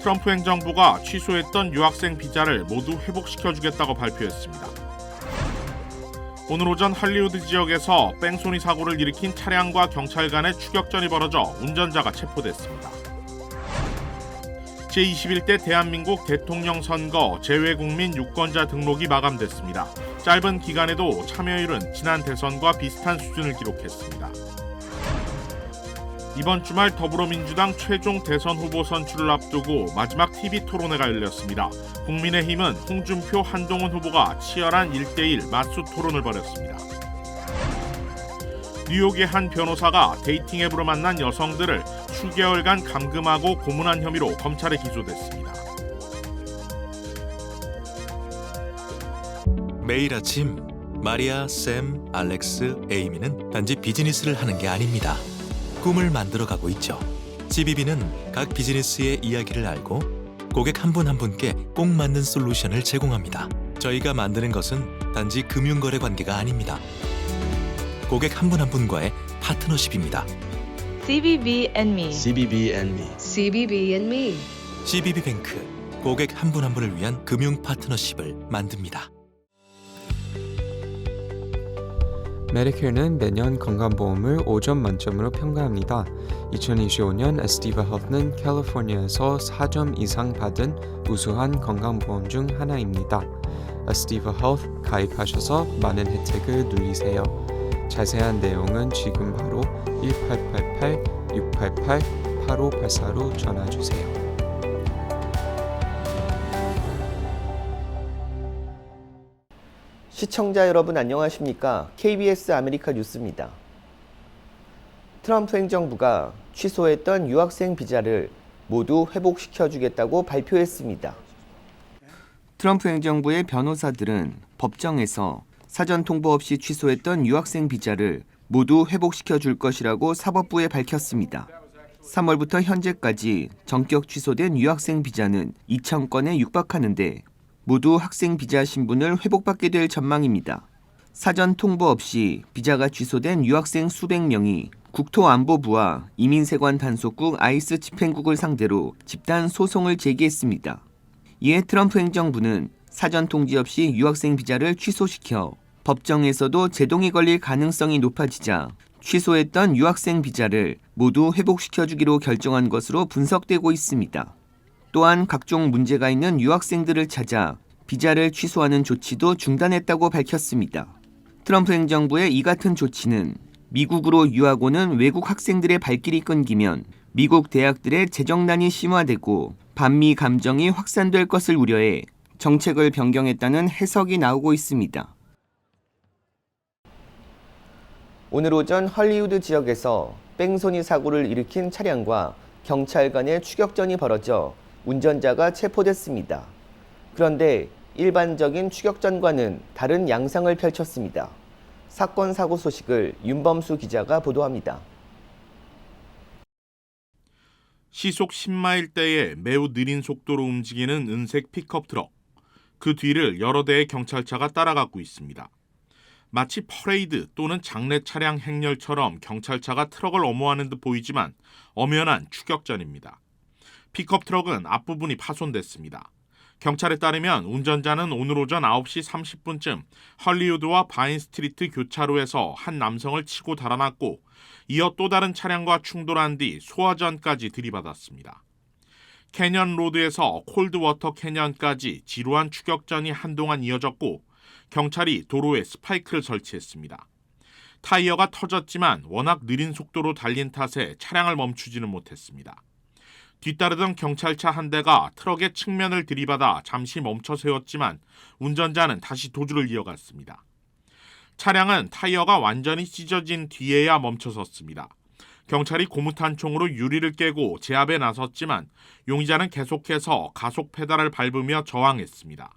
트럼프 행정부가 취소했던 유학생 비자를 모두 회복시켜주겠다고 발표했습니다. 오늘 오전 할리우드 지역에서 뺑소니 사고를 일으킨 차량과 경찰 간의 추격전이 벌어져 운전자가 체포됐습니다. 제21대 대한민국 대통령 선거 재외국민 유권자 등록이 마감됐습니다. 짧은 기간에도 참여율은 지난 대선과 비슷한 수준을 기록했습니다. 이번 주말 더불어민주당 최종 대선 후보 선출을 앞두고 마지막 TV 토론회가 열렸습니다. 국민의힘은 홍준표, 한동훈 후보가 치열한 1대1 맞수 토론을 벌였습니다. 뉴욕의 한 변호사가 데이팅 앱으로 만난 여성들을 수개월간 감금하고 고문한 혐의로 검찰에 기소됐습니다. 매일 아침 마리아, 샘, 알렉스, 에이미는 단지 비즈니스를 하는 게 아닙니다. 꿈을 만들어가고 있죠. CBB는 각 비즈니스의 이야기를 알고 고객 한 분 한 분께 꼭 맞는 솔루션을 제공합니다. 저희가 만드는 것은 단지 금융거래 관계가 아닙니다. 고객 한 분 한 분과의 파트너십입니다. CBB and me. CBB and me. CBB and me. CBB뱅크, 고객 한 분 한 분을 위한 금융 파트너십을 만듭니다. 메디케어는 매년 건강보험을 5점 만점으로 평가합니다. 2025년 에스티바 헬스는 캘리포니아에서 4점 이상 받은 우수한 건강보험 중 하나입니다. 에스티바 헬스 가입하셔서 많은 혜택을 누리세요. 자세한 내용은 지금 바로 1888-688-8584로 전화주세요. 시청자 여러분 안녕하십니까? KBS 아메리카 뉴스입니다. 트럼프 행정부가 취소했던 유학생 비자를 모두 회복시켜주겠다고 발표했습니다. 트럼프 행정부의 변호사들은 법정에서 사전 통보 없이 취소했던 유학생 비자를 모두 회복시켜줄 것이라고 사법부에 밝혔습니다. 3월부터 현재까지 전격 취소된 유학생 비자는 2,000건에 육박하는데 모두 학생 비자 신분을 회복받게 될 전망입니다. 사전 통보 없이 비자가 취소된 유학생 수백 명이 국토안보부와 이민세관 단속국 아이스 집행국을 상대로 집단 소송을 제기했습니다. 이에 트럼프 행정부는 사전 통지 없이 유학생 비자를 취소시켜 법정에서도 제동이 걸릴 가능성이 높아지자 취소했던 유학생 비자를 모두 회복시켜주기로 결정한 것으로 분석되고 있습니다. 또한 각종 문제가 있는 유학생들을 찾아 비자를 취소하는 조치도 중단했다고 밝혔습니다. 트럼프 행정부의 이 같은 조치는 미국으로 유학 오는 외국 학생들의 발길이 끊기면 미국 대학들의 재정난이 심화되고 반미 감정이 확산될 것을 우려해 정책을 변경했다는 해석이 나오고 있습니다. 오늘 오전 할리우드 지역에서 뺑소니 사고를 일으킨 차량과 경찰 간의 추격전이 벌어져 운전자가 체포됐습니다. 그런데 일반적인 추격전과는 다른 양상을 펼쳤습니다. 사건 사고 소식을 윤범수 기자가 보도합니다. 시속 10마일대의 매우 느린 속도로 움직이는 은색 픽업 트럭. 그 뒤를 여러 대의 경찰차가 따라가고 있습니다. 마치 퍼레이드 또는 장례 차량 행렬처럼 경찰차가 트럭을 엄호하는 듯 보이지만 엄연한 추격전입니다. 픽업 트럭은 앞부분이 파손됐습니다. 경찰에 따르면 운전자는 오늘 오전 9시 30분쯤 할리우드와 바인스트리트 교차로에서 한 남성을 치고 달아났고 이어 또 다른 차량과 충돌한 뒤 소화전까지 들이받았습니다. 캐년 로드에서 콜드워터 캐년까지 지루한 추격전이 한동안 이어졌고 경찰이 도로에 스파이크를 설치했습니다. 타이어가 터졌지만 워낙 느린 속도로 달린 탓에 차량을 멈추지는 못했습니다. 뒤따르던 경찰차 한 대가 트럭의 측면을 들이받아 잠시 멈춰 세웠지만 운전자는 다시 도주를 이어갔습니다. 차량은 타이어가 완전히 찢어진 뒤에야 멈춰섰습니다. 경찰이 고무탄총으로 유리를 깨고 제압에 나섰지만 용의자는 계속해서 가속 페달을 밟으며 저항했습니다.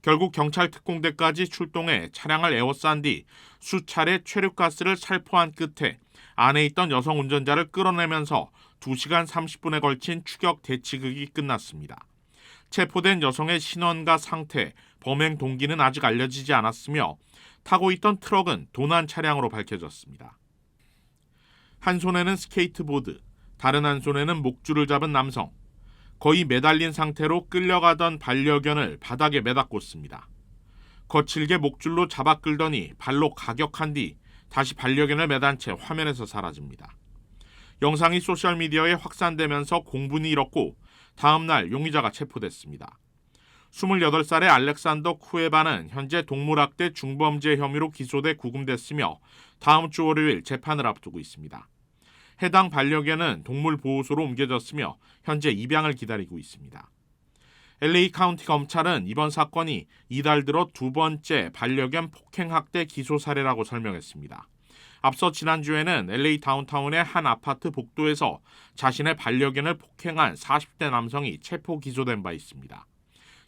결국 경찰 특공대까지 출동해 차량을 에워싼 뒤 수차례 최루가스를 살포한 끝에 안에 있던 여성 운전자를 끌어내면서 2시간 30분에 걸친 추격 대치극이 끝났습니다. 체포된 여성의 신원과 상태, 범행 동기는 아직 알려지지 않았으며 타고 있던 트럭은 도난 차량으로 밝혀졌습니다. 한 손에는 스케이트보드, 다른 한 손에는 목줄을 잡은 남성. 거의 매달린 상태로 끌려가던 반려견을 바닥에 매다 꽂습니다. 거칠게 목줄로 잡아 끌더니 발로 가격한 뒤 다시 반려견을 매단 채 화면에서 사라집니다. 영상이 소셜미디어에 확산되면서 공분이 일었고 다음 날 용의자가 체포됐습니다. 28살의 알렉산더 쿠에바는 현재 동물학대 중범죄 혐의로 기소돼 구금됐으며 다음 주 월요일 재판을 앞두고 있습니다. 해당 반려견은 동물보호소로 옮겨졌으며 현재 입양을 기다리고 있습니다. LA 카운티 검찰은 이번 사건이 이달 들어 두 번째 반려견 폭행학대 기소 사례라고 설명했습니다. 앞서 지난주에는 LA 다운타운의 한 아파트 복도에서 자신의 반려견을 폭행한 40대 남성이 체포 기소된 바 있습니다.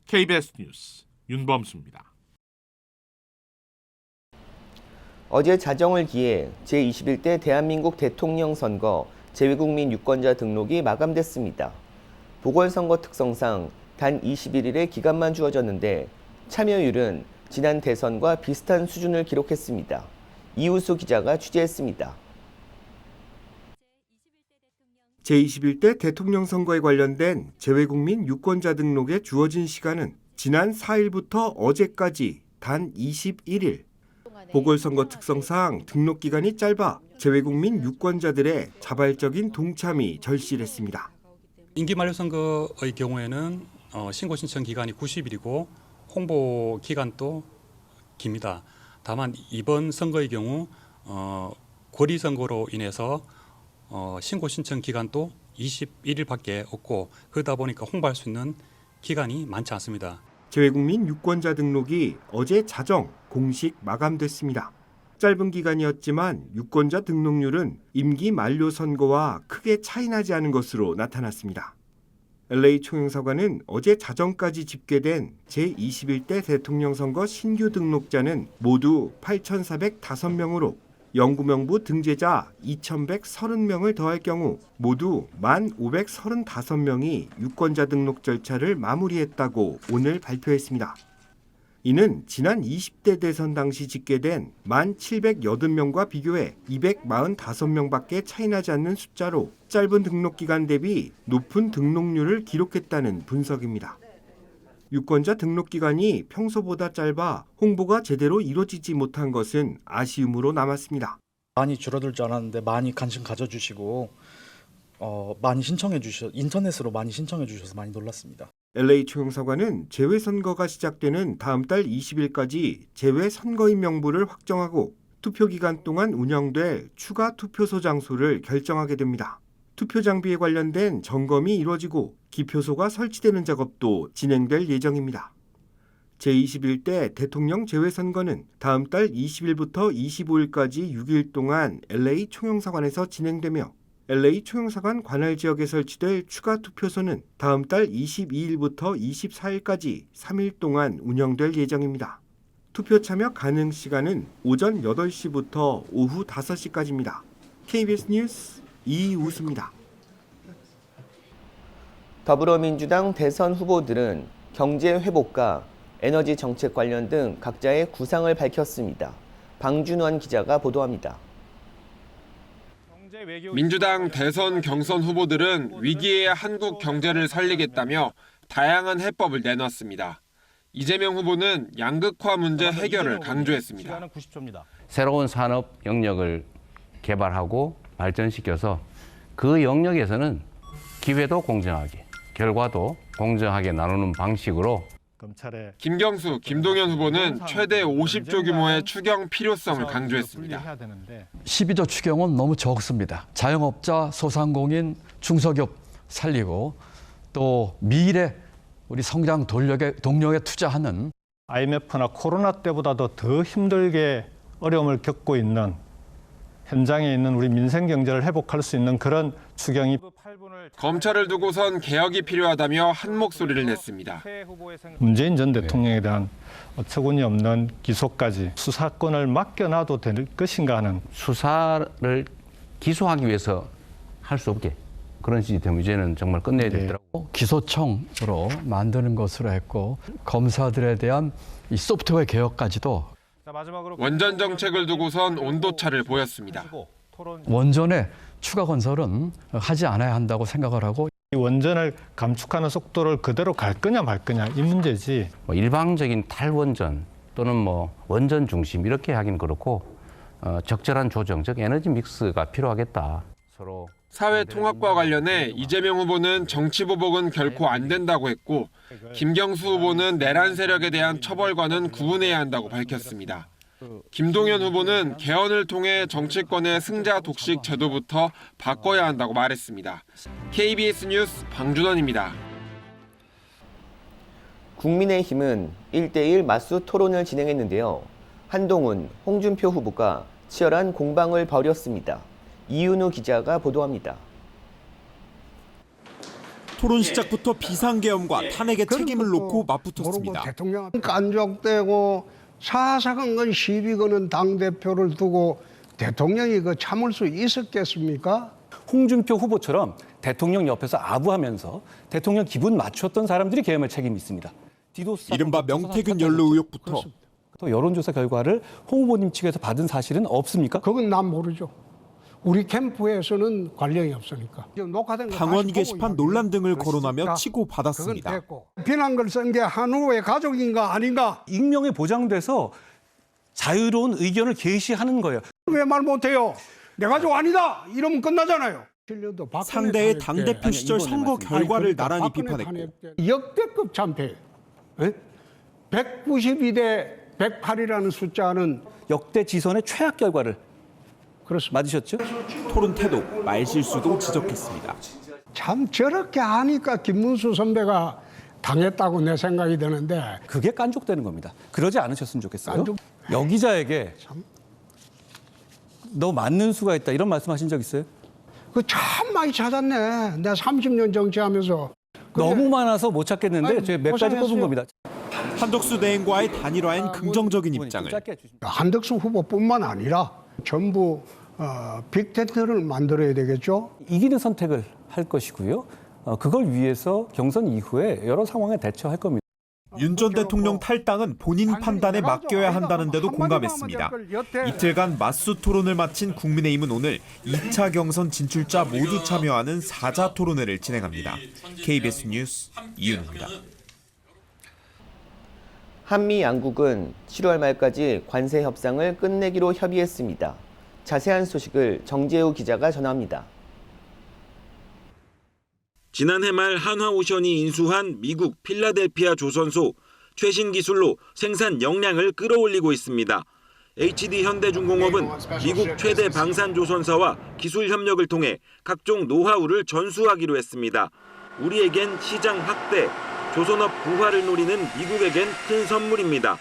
KBS 뉴스 윤범수입니다. 어제 자정을 기해 제21대 대한민국 대통령 선거 재외국민 유권자 등록이 마감됐습니다. 보궐선거 특성상 단 21일의 기간만 주어졌는데 참여율은 지난 대선과 비슷한 수준을 기록했습니다. 이우수 기자가 취재했습니다. 제21대 대통령 선거에 관련된 재외국민 유권자 등록에 주어진 시간은 지난 4일부터 어제까지 단 21일. 보궐선거 특성상 등록 기간이 짧아 재외국민 유권자들의 자발적인 동참이 절실했습니다. 임기 만료 선거의 경우에는 신고 신청 기간이 90일이고 홍보 기간도 깁니다. 다만 이번 선거의 경우 고리 선거로 인해서 신고 신청 기간도 21일밖에 없고 그러다 보니까 홍보할 수 있는 기간이 많지 않습니다. 재외국민 유권자 등록이 어제 자정 공식 마감됐습니다. 짧은 기간이었지만 유권자 등록률은 임기 만료 선거와 크게 차이나지 않은 것으로 나타났습니다. LA 총영사관은 어제 자정까지 집계된 제21대 대통령 선거 신규 등록자는 모두 8,405명으로 영구명부 등재자 2,130명을 더할 경우 모두 1,535명이 유권자 등록 절차를 마무리했다고 오늘 발표했습니다. 이는 지난 20대 대선 당시 집계된 1,780명과 비교해 245명밖에 차이나지 않는 숫자로 짧은 등록 기간 대비 높은 등록률을 기록했다는 분석입니다. 유권자 등록 기간이 평소보다 짧아 홍보가 제대로 이루어지지 못한 것은 아쉬움으로 남았습니다. 많이 줄어들 줄 알았는데 많이 관심 가져주시고 많이 신청해 주셔 인터넷으로 많이 신청해 주셔서 많이 놀랐습니다. LA 총영사관은 재외선거가 시작되는 다음 달 20일까지 재외선거인 명부를 확정하고 투표 기간 동안 운영될 추가 투표소 장소를 결정하게 됩니다. 투표 장비에 관련된 점검이 이루어지고 기표소가 설치되는 작업도 진행될 예정입니다. 제21대 대통령 재외선거는 다음 달 20일부터 25일까지 6일 동안 LA 총영사관에서 진행되며 LA 총영사관 관할 지역에 설치될 추가 투표소는 다음 달 22일부터 24일까지 3일 동안 운영될 예정입니다. 투표 참여 가능 시간은 오전 8시부터 오후 5시까지입니다. KBS 뉴스 이우수입니다. 더불어민주당 대선 후보들은 경제 회복과 에너지 정책 관련 등 각자의 구상을 밝혔습니다. 방준환 기자가 보도합니다. 민주당 대선 경선 후보들은 위기의 한국 경제를 살리겠다며 다양한 해법을 내놨습니다. 이재명 후보는 양극화 문제 해결을 강조했습니다. 새로운 산업 영역을 개발하고 발전시켜서 그 영역에서는 기회도 공정하게, 결과도 공정하게 나누는 방식으로 김경수, 김동연 후보는 최대 50조 규모의 추경 필요성을 강조했습니다. 12조 추경은 너무 적습니다. 자영업자, 소상공인, 중소기업 살리고 또 미래 우리 성장 동력에 투자하는 IMF나 코로나 때보다도 더 힘들게 어려움을 겪고 있는 현장에 있는 우리 민생 경제를 회복할 수 있는 그런 추경이 검찰을 두고선 개혁이 필요하다며 한 목소리를 냈습니다. 문재인 전 대통령에 대한 어처구니 없는 기소까지 수사권을 맡겨놔도 될 것인가 하는 수사를 기소하기 위해서 할 수 없게 그런 시스템 이제는 정말 끝내야 되더라고요. 기소청으로 만드는 것으로 했고 검사들에 대한 이 소프트웨어 개혁까지도 원전 정책을 두고선 온도차를 보였습니다. 원전의 추가 건설은 하지 않아야 한다고 생각을 하고 이 원전을 감축하는 속도를 그대로 갈 거냐 말 거냐 이 문제지. 일방적인 탈원전 또는 원전 중심 이렇게 하긴 그렇고 적절한 조정, 즉 에너지 믹스가 필요하겠다. 서로 사회 통합과 관련해 이재명 후보는 정치 보복은 결코 안 된다고 했고 김경수 후보는 내란 세력에 대한 처벌과는 구분해야 한다고 밝혔습니다. 김동연 후보는 개헌을 통해 정치권의 승자 독식 제도부터 바꿔야 한다고 말했습니다. KBS 뉴스 방준원입니다. 국민의힘은 1대1 맞수 토론을 진행했는데요. 한동훈, 홍준표 후보가 치열한 공방을 벌였습니다. 이윤우 기자가 보도합니다. 토론 시작부터 비상계엄과 탄핵의 책임을 놓고 맞붙었습니다. 대통령 간족되고 사사건 건 시비 거는 당대표를 두고 대통령이 참을 수 있었겠습니까? 홍준표 후보처럼 대통령 옆에서 아부하면서 대통령 기분 맞췄던 사람들이 계엄할 책임이 있습니다. 이른바 명태균 연루 의혹부터 또 여론조사 결과를 홍 후보님 측에서 받은 사실은 없습니까? 그건 난 모르죠. 우리 캠프에서는 관련이 없으니까. 당원 게시판 논란 등을 거론하며 치고받았습니다. 비난글 쓴 게 한우의 가족인가 아닌가? 익명에 보장돼서 자유로운 의견을 게시하는 거예요. 왜 말 못해요? 내 가족 아니다 이러면 끝나잖아요. 상대의 당대표 시절 선거 결과를 나란히 비판했고 역대급 참패. 192대 108이라는 숫자는 역대 지선의 최악 결과를 맞으셨죠? 토론 태도, 말실수도 지적했습니다. 참 저렇게 하니까 김문수 선배가 당했다고 내 생각이 드는데 그게 깐족되는 겁니다. 그러지 않으셨으면 좋겠어요. 여 기자에게 너 맞는 수가 있다 이런 말씀하신 적 있어요? 그 참 많이 찾았네. 내가 30년 정치하면서 너무 많아서 못 찾겠는데 제가 몇 가지 꼽은 겁니다. 한덕수 대행과의 단일화엔 긍정적인 입장을. 한덕수 후보뿐만 아니라 전부 빅텐트를 만들어야 되겠죠. 이기는 선택을 할 것이고요. 그걸 위해서 경선 이후에 여러 상황에 대처할 겁니다. 윤 전 대통령 탈당은 본인 판단에 맡겨야 한다는 데도 공감했습니다. 이틀간 맞수 토론을 마친 국민의힘은 오늘 2차 경선 진출자 모두 참여하는 4자 토론회를 진행합니다. KBS 뉴스 이윤우입니다. 한미 양국은 7월 말까지 관세 협상을 끝내기로 협의했습니다. 자세한 소식을 정재우 기자가 전합니다. 지난해 말 한화오션이 인수한 미국 필라델피아 조선소 최신 기술로 생산 역량을 끌어올리고 있습니다. HD 현대중공업은 미국 최대 방산조선사와 기술 협력을 통해 각종 노하우를 전수하기로 했습니다. 우리에겐 시장 확대, 조선업 부활을 노리는 미국에겐 큰 선물입니다.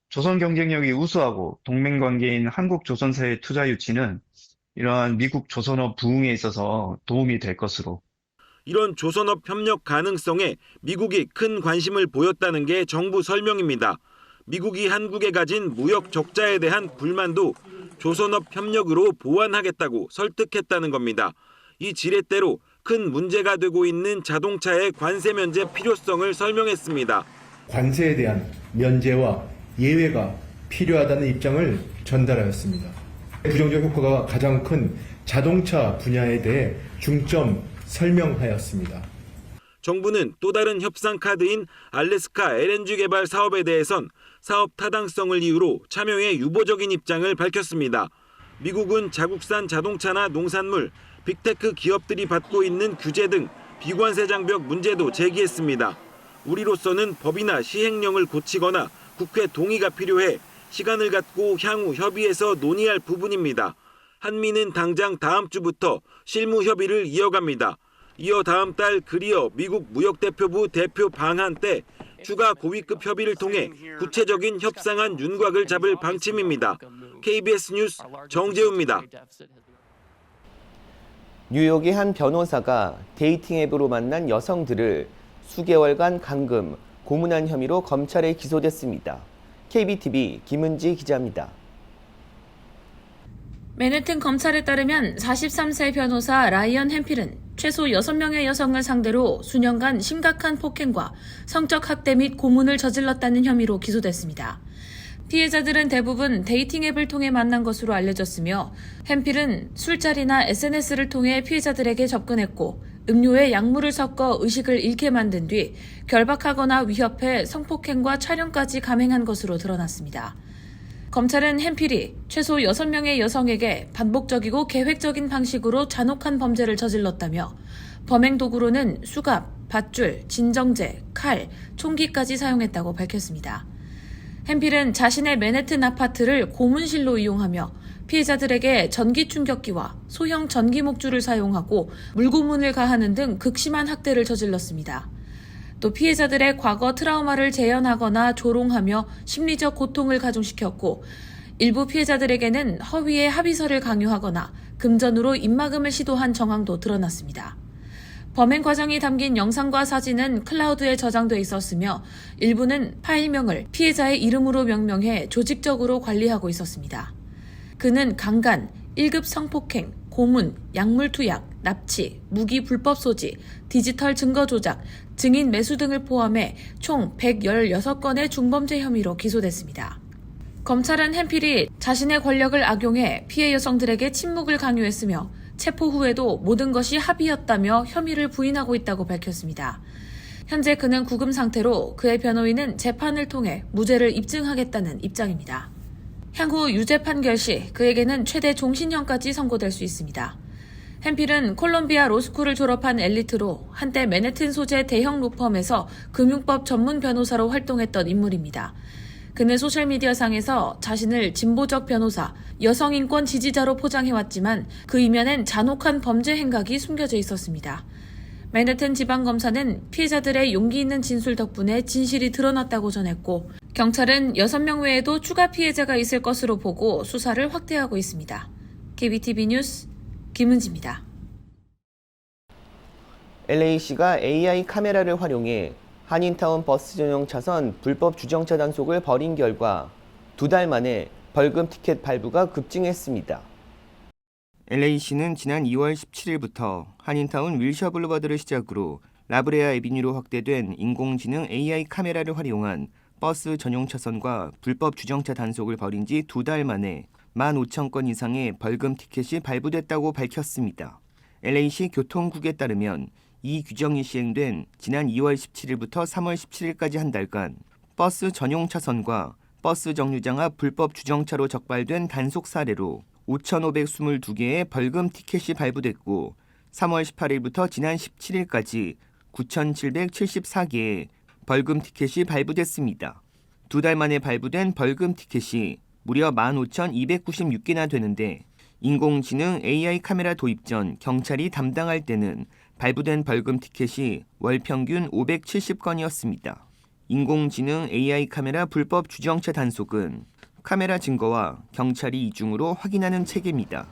조선 경쟁력이 우수하고 동맹 관계인 한국 조선사의 투자 유치는 이러한 미국 조선업 부흥에 있어서 도움이 될 것으로. 이런 조선업 협력 가능성에 미국이 큰 관심을 보였다는 게 정부 설명입니다. 미국이 한국에 가진 무역 적자에 대한 불만도 조선업 협력으로 보완하겠다고 설득했다는 겁니다. 이 지렛대로 큰 문제가 되고 있는 자동차의 관세 면제 필요성을 설명했습니다. 관세에 대한 면제와 예외가 필요하다는 입장을 전달하였습니다. 부정적 효과가 가장 큰 자동차 분야에 대해 중점 설명하였습니다. 정부는 또 다른 협상 카드인 알래스카 LNG 개발 사업에 대해선 사업 타당성을 이유로 참여에 유보적인 입장을 밝혔습니다. 미국은 자국산 자동차나 농산물, 빅테크 기업들이 받고 있는 규제 등 비관세 장벽 문제도 제기했습니다. 우리로서는 법이나 시행령을 고치거나 국회 동의가 필요해 시간을 갖고 향후 협의에서 논의할 부분입니다. 한미는 당장 다음 주부터 실무 협의를 이어갑니다. 이어 다음 달 그리어 미국 무역대표부 대표 방한 때 추가 고위급 협의를 통해 구체적인 협상안 윤곽을 잡을 방침입니다. KBS 뉴스 정재우입니다. 뉴욕의 한 변호사가 데이팅 앱으로 만난 여성들을 수개월간 감금, 고문한 혐의로 검찰에 기소됐습니다. KBTV 김은지 기자입니다. 맨해튼 검찰에 따르면 43세 변호사 라이언 햄필은 최소 6명의 여성을 상대로 수년간 심각한 폭행과 성적 학대 및 고문을 저질렀다는 혐의로 기소됐습니다. 피해자들은 대부분 데이팅 앱을 통해 만난 것으로 알려졌으며 햄필은 술자리나 SNS를 통해 피해자들에게 접근했고 음료에 약물을 섞어 의식을 잃게 만든 뒤 결박하거나 위협해 성폭행과 촬영까지 감행한 것으로 드러났습니다. 검찰은 햄필이 최소 6명의 여성에게 반복적이고 계획적인 방식으로 잔혹한 범죄를 저질렀다며 범행 도구로는 수갑, 밧줄, 진정제, 칼, 총기까지 사용했다고 밝혔습니다. 햄필은 자신의 맨해튼 아파트를 고문실로 이용하며 피해자들에게 전기 충격기와 소형 전기 목줄을 사용하고 물고문을 가하는 등 극심한 학대를 저질렀습니다. 또 피해자들의 과거 트라우마를 재현하거나 조롱하며 심리적 고통을 가중시켰고 일부 피해자들에게는 허위의 합의서를 강요하거나 금전으로 입막음을 시도한 정황도 드러났습니다. 범행 과정이 담긴 영상과 사진은 클라우드에 저장돼 있었으며 일부는 파일명을 피해자의 이름으로 명명해 조직적으로 관리하고 있었습니다. 그는 강간, 1급 성폭행, 고문, 약물 투약, 납치, 무기 불법 소지, 디지털 증거 조작, 증인 매수 등을 포함해 총 116건의 중범죄 혐의로 기소됐습니다. 검찰은 햄필이 자신의 권력을 악용해 피해 여성들에게 침묵을 강요했으며 체포 후에도 모든 것이 합의였다며 혐의를 부인하고 있다고 밝혔습니다. 현재 그는 구금 상태로 그의 변호인은 재판을 통해 무죄를 입증하겠다는 입장입니다. 향후 유죄 판결 시 그에게는 최대 종신형까지 선고될 수 있습니다. 햄필은 콜롬비아 로스쿨을 졸업한 엘리트로 한때 맨해튼 소재 대형 로펌에서 금융법 전문 변호사로 활동했던 인물입니다. 그는 소셜미디어상에서 자신을 진보적 변호사, 여성인권 지지자로 포장해왔지만 그 이면엔 잔혹한 범죄 행각이 숨겨져 있었습니다. 맨해튼 지방검사는 피해자들의 용기 있는 진술 덕분에 진실이 드러났다고 전했고 경찰은 6명 외에도 추가 피해자가 있을 것으로 보고 수사를 확대하고 있습니다. KBTV 뉴스 김은지입니다. LA시가 AI 카메라를 활용해 한인타운 버스 전용 차선 불법 주정차 단속을 벌인 결과 2달 만에 벌금 티켓 발부가 급증했습니다. LA시는 지난 2월 17일부터 한인타운 윌셔 블루버드를 시작으로 라브레아 애비뉴로 확대된 인공지능 AI 카메라를 활용한 버스 전용 차선과 불법 주정차 단속을 벌인 지 2달 만에 15,000건 이상의 벌금 티켓이 발부됐다고 밝혔습니다. LA시 교통국에 따르면 이 규정이 시행된 지난 2월 17일부터 3월 17일까지 한 달간 버스 전용 차선과 버스 정류장 앞 불법 주정차로 적발된 단속 사례로 5,522개의 벌금 티켓이 발부됐고 3월 18일부터 지난 17일까지 9,774개의 벌금 티켓이 발부됐습니다. 2달 만에 발부된 벌금 티켓이 무려 15,296개나 되는데 인공지능 AI 카메라 도입 전 경찰이 담당할 때는 발부된 벌금 티켓이 월 평균 570건이었습니다. 인공지능 AI 카메라 불법 주정차 단속은 카메라 증거와 경찰이 이중으로 확인하는 체계입니다.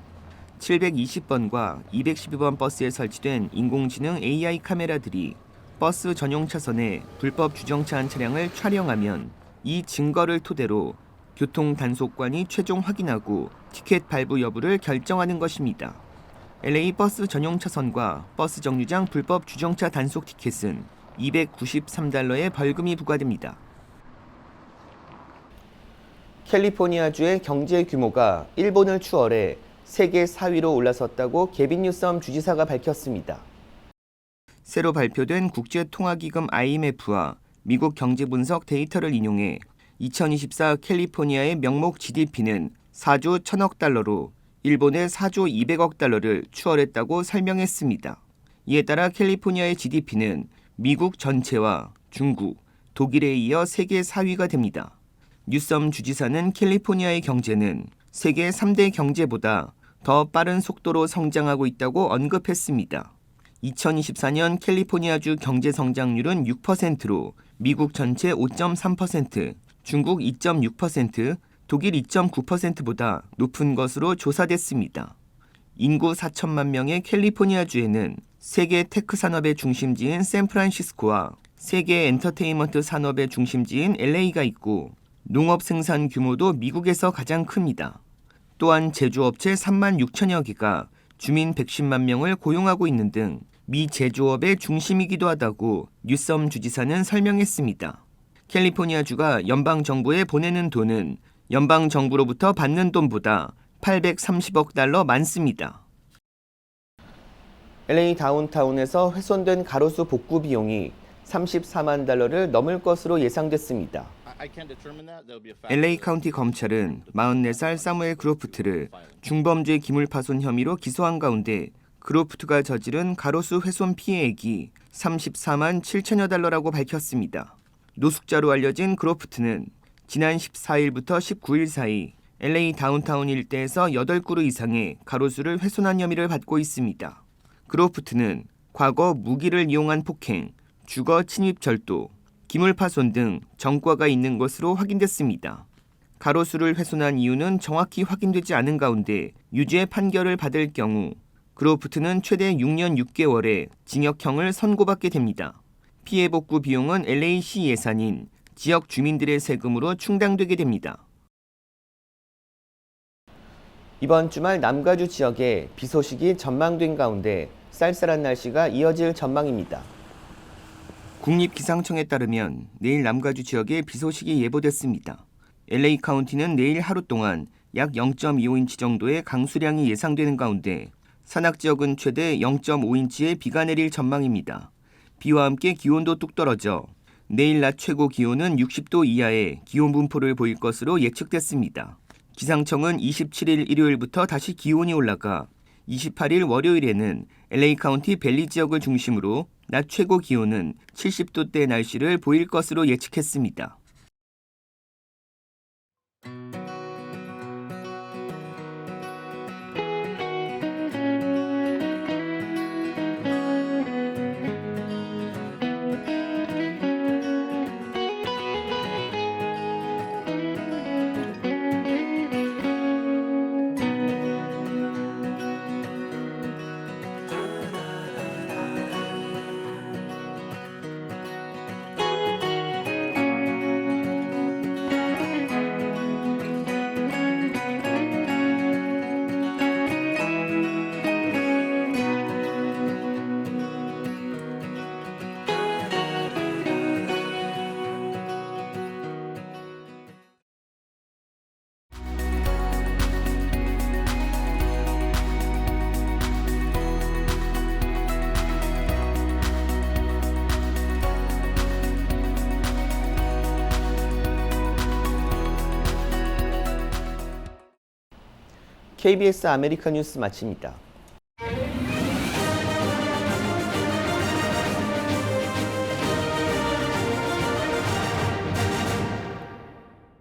720번과 212번 버스에 설치된 인공지능 AI 카메라들이 버스 전용 차선에 불법 주정차한 차량을 촬영하면 이 증거를 토대로 교통단속관이 최종 확인하고 티켓 발부 여부를 결정하는 것입니다. LA 버스 전용 차선과 버스 정류장 불법 주정차 단속 티켓은 $293의 벌금이 부과됩니다. 캘리포니아주의 경제 규모가 일본을 추월해 세계 4위로 올라섰다고 게빈 뉴섬 주지사가 밝혔습니다. 새로 발표된 국제통화기금 IMF와 미국 경제분석 데이터를 인용해 2024 캘리포니아의 명목 GDP는 4조 1천억 달러로 일본의 4조 200억 달러를 추월했다고 설명했습니다. 이에 따라 캘리포니아의 GDP는 미국 전체와 중국, 독일에 이어 세계 4위가 됩니다. 뉴섬 주지사는 캘리포니아의 경제는 세계 3대 경제보다 더 빠른 속도로 성장하고 있다고 언급했습니다. 2024년 캘리포니아주 경제 성장률은 6%로 미국 전체 5.3%, 중국 2.6%, 독일 2.9%보다 높은 것으로 조사됐습니다. 인구 4천만 명의 캘리포니아주에는 세계 테크 산업의 중심지인 샌프란시스코와 세계 엔터테인먼트 산업의 중심지인 LA가 있고 농업 생산 규모도 미국에서 가장 큽니다. 또한 제조업체 3만 6천여 개가 주민 110만 명을 고용하고 있는 등 미 제조업의 중심이기도 하다고 뉴섬 주지사는 설명했습니다. 캘리포니아주가 연방정부에 보내는 돈은 연방정부로부터 받는 돈보다 $830억 많습니다. LA 다운타운에서 훼손된 가로수 복구 비용이 34만 달러를 넘을 것으로 예상됐습니다. LA 카운티 검찰은 44살 사무엘 그로프트를 중범죄 기물파손 혐의로 기소한 가운데 그로프트가 저지른 가로수 훼손 피해액이 34만 7천여 달러라고 밝혔습니다. 노숙자로 알려진 그로프트는 지난 14일부터 19일 사이 LA 다운타운 일대에서 8그루 이상의 가로수를 훼손한 혐의를 받고 있습니다. 그로프트는 과거 무기를 이용한 폭행, 주거 침입 절도, 기물 파손 등 전과가 있는 것으로 확인됐습니다. 가로수를 훼손한 이유는 정확히 확인되지 않은 가운데 유죄 판결을 받을 경우 그로프트는 최대 6년 6개월의 징역형을 선고받게 됩니다. 피해 복구 비용은 LA시 예산인 지역 주민들의 세금으로 충당되게 됩니다. 이번 주말 남가주 지역에 비 소식이 전망된 가운데 쌀쌀한 날씨가 이어질 전망입니다. 국립기상청에 따르면 내일 남가주 지역에 비 소식이 예보됐습니다. LA 카운티는 내일 하루 동안 약 0.25인치 정도의 강수량이 예상되는 가운데 산악 지역은 최대 0.5인치의 비가 내릴 전망입니다. 비와 함께 기온도 뚝 떨어져 내일 낮 최고 기온은 60도 이하의 기온 분포를 보일 것으로 예측됐습니다. 기상청은 27일 일요일부터 다시 기온이 올라가 28일 월요일에는 LA 카운티 밸리 지역을 중심으로 낮 최고 기온은 70도대 날씨를 보일 것으로 예측했습니다. KBS 아메리카 뉴스 마칩니다.